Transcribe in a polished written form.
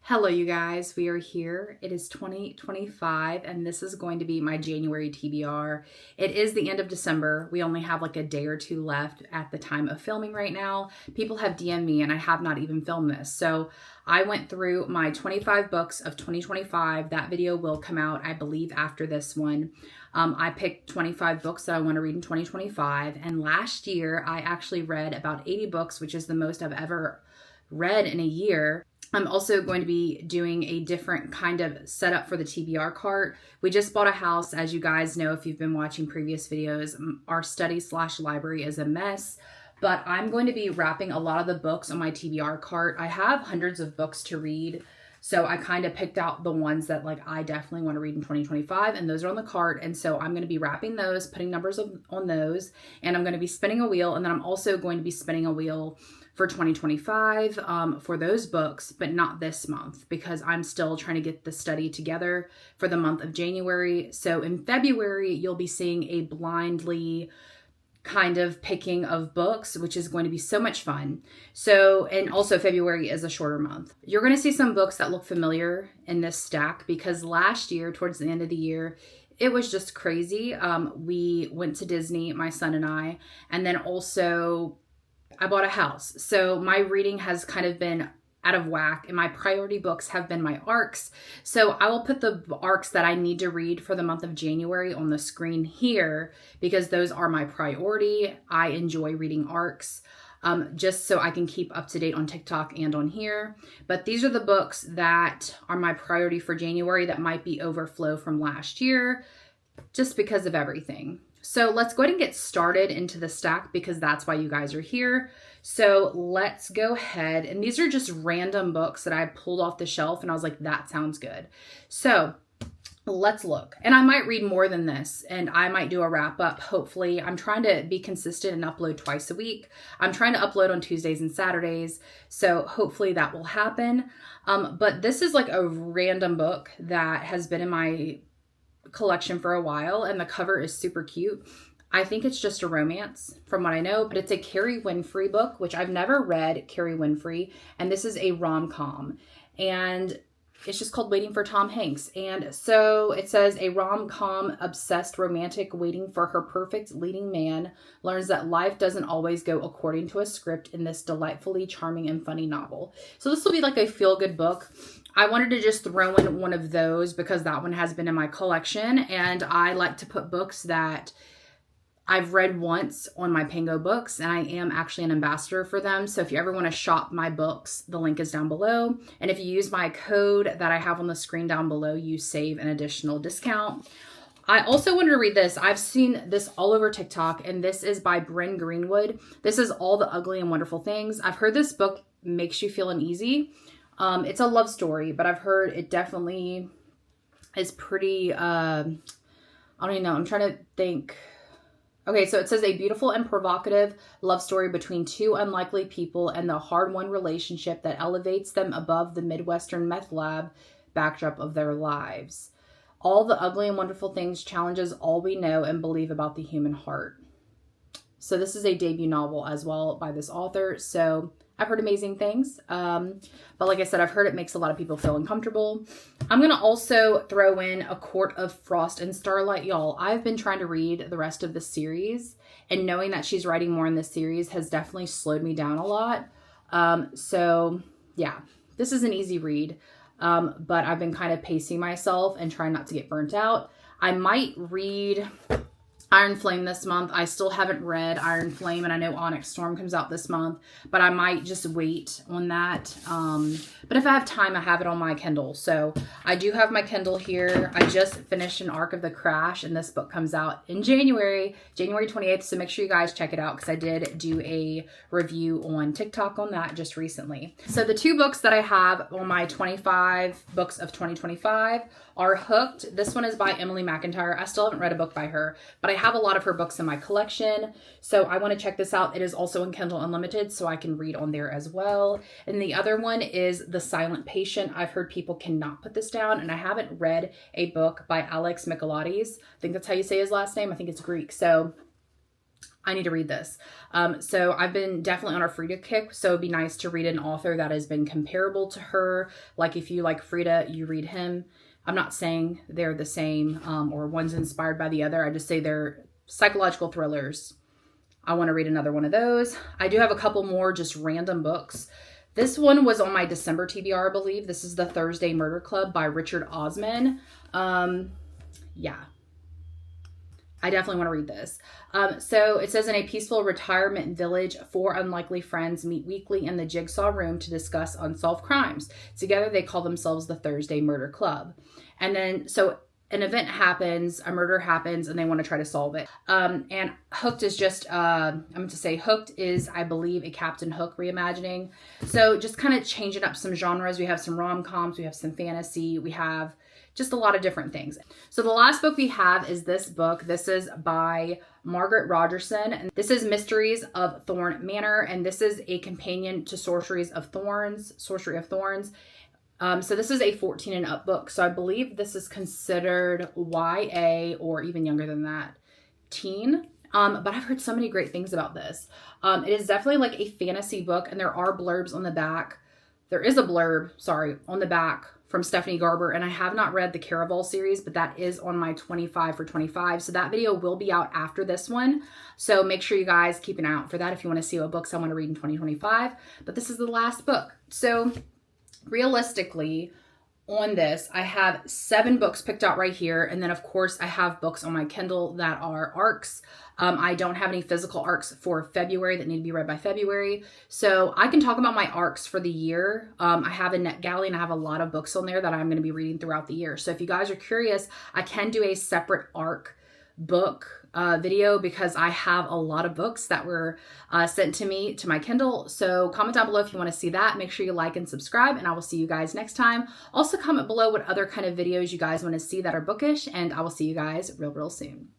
Hello, you guys. We are here. It is 2025, and this is going to be my January TBR. It is the end of December. We only have like a day or two left at the time of filming right now. People have DM'd me, and I have not even filmed this. So I went through my 25 books of 2025. That video will come out, I believe, after this one. I picked 25 books that I want to read in 2025. And last year, I actually read about 80 books, which is the most I've ever read in a year. I'm also going to be doing a different kind of setup for the TBR cart. We just bought a house. As you guys know, if you've been watching previous videos, our study/library is a mess, but I'm going to be wrapping a lot of the books on my TBR cart. I have hundreds of books to read, so I kind of picked out the ones that I definitely want to read in 2025, and those are on the cart. And so I'm going to be wrapping those, putting numbers on those, and I'm going to be spinning a wheel. And then I'm also going to be spinning a wheel for 2025 for those books, but not this month because I'm still trying to get the study together for the month of January. So in February, you'll be seeing a blindly kind of picking of books, which is going to be so much fun. So, and also February is a shorter month. You're going to see some books that look familiar in this stack because last year, towards the end of the year, it was just crazy. We went to Disney, my son and I, and then also I bought a house. So my reading has kind of been out of whack, and my priority books have been my ARCs. So I will put the ARCs that I need to read for the month of January on the screen here because those are my priority. I enjoy reading ARCs just so I can keep up to date on TikTok and on here. But these are the books that are my priority for January that might be overflow from last year just because of everything. So let's go ahead and get started into the stack because that's why you guys are here. So let's go ahead. And these are just random books that I pulled off the shelf and I was like, that sounds good. So let's look. And I might read more than this and I might do a wrap up. Hopefully, I'm trying to be consistent and upload twice a week. I'm trying to upload on Tuesdays and Saturdays. So hopefully that will happen. But this is like a random book that has been in my collection for a while, and the cover is super cute. I think it's just a romance from what I know, but it's a Carrie Winfrey book, which I've never read Carrie Winfrey, and this is a rom-com, and it's just called Waiting for Tom Hanks. And so it says a rom-com obsessed romantic waiting for her perfect leading man learns that life doesn't always go according to a script in this delightfully charming and funny novel. So this will be like a feel-good book. I wanted to just throw in one of those because that one has been in my collection, and I like to put books that I've read once on my Pango Books, and I am actually an ambassador for them. So if you ever want to shop my books, the link is down below. And if you use my code that I have on the screen down below, you save an additional discount. I also wanted to read this. I've seen this all over TikTok, and this is by Bryn Greenwood. This is All the Ugly and Wonderful Things. I've heard this book makes you feel uneasy. It's a love story, but I've heard it definitely is pretty, I don't even know. I'm trying to think. Okay, so it says a beautiful and provocative love story between two unlikely people and the hard-won relationship that elevates them above the Midwestern meth lab backdrop of their lives. All the Ugly and Wonderful Things challenges all we know and believe about the human heart. So this is a debut novel as well by this author. So I've heard amazing things. But like I said, I've heard it makes a lot of people feel uncomfortable. I'm going to also throw in A Court of Frost and Starlight. Y'all, I've been trying to read the rest of the series, and knowing that she's writing more in this series has definitely slowed me down a lot. So yeah, this is an easy read. But I've been kind of pacing myself and trying not to get burnt out. I might read Iron Flame this month. I still haven't read Iron Flame, and I know Onyx Storm comes out this month, but I might just wait on that. But if I have time, I have it on my Kindle. So I do have my Kindle here. I just finished an arc of The Crash, and this book comes out in January 28th. So make sure you guys check it out because I did do a review on TikTok on that just recently. So the two books that I have on my 25 books of 2025 are Hooked. This one is by Emily McIntyre. I still haven't read a book by her, but I have a lot of her books in my collection. So I want to check this out. It is also in Kindle Unlimited, so I can read on there as well. And the other one is The Silent Patient. I've heard people cannot put this down, and I haven't read a book by Alex Michaelides. I think that's how you say his last name. I think it's Greek. So I need to read this. So I've been definitely on a Frida kick. So it'd be nice to read an author that has been comparable to her. Like if you like Frida, you read him. I'm not saying they're the same or one's inspired by the other. I just say they're psychological thrillers. I want to read another one of those. I do have a couple more just random books. This one was on my December TBR, I believe. This is The Thursday Murder Club by Richard Osman. Yeah. I definitely want to read this. So it says, in a peaceful retirement village, four unlikely friends meet weekly in the Jigsaw room to discuss unsolved crimes. Together, they call themselves the Thursday Murder Club. And then, so an event happens, a murder happens, and they want to try to solve it. And Hooked is just, I'm going to say Hooked is, I believe, a Captain Hook reimagining. So just kind of changing up some genres. We have some rom-coms, we have some fantasy, we have just a lot of different things. So the last book we have is this book. This is by Margaret Rogerson. And this is Mysteries of Thorn Manor. And this is a companion to Sorcery of Thorns. So this is a 14 and up book. So I believe this is considered YA or even younger than that, teen. But I've heard so many great things about this. It is definitely like a fantasy book, and there are blurbs on the back. There is a blurb, on the back from Stephanie Garber, and I have not read the Caraval series, but that is on my 25 for 25. So that video will be out after this one. So make sure you guys keep an eye out for that if you want to see what books I want to read in 2025. But this is the last book. So realistically, on this, I have 7 books picked out right here. And then, of course, I have books on my Kindle that are ARCs. I don't have any physical ARCs for February that need to be read by February. So I can talk about my ARCs for the year. I have a NetGalley, and I have a lot of books on there that I'm going to be reading throughout the year. So if you guys are curious, I can do a separate ARC book video because I have a lot of books that were sent to me to my Kindle. So comment down below if you want to see that. Make sure you like and subscribe, and I will see you guys next time. Also comment below what other kind of videos you guys want to see that are bookish, and I will see you guys real soon.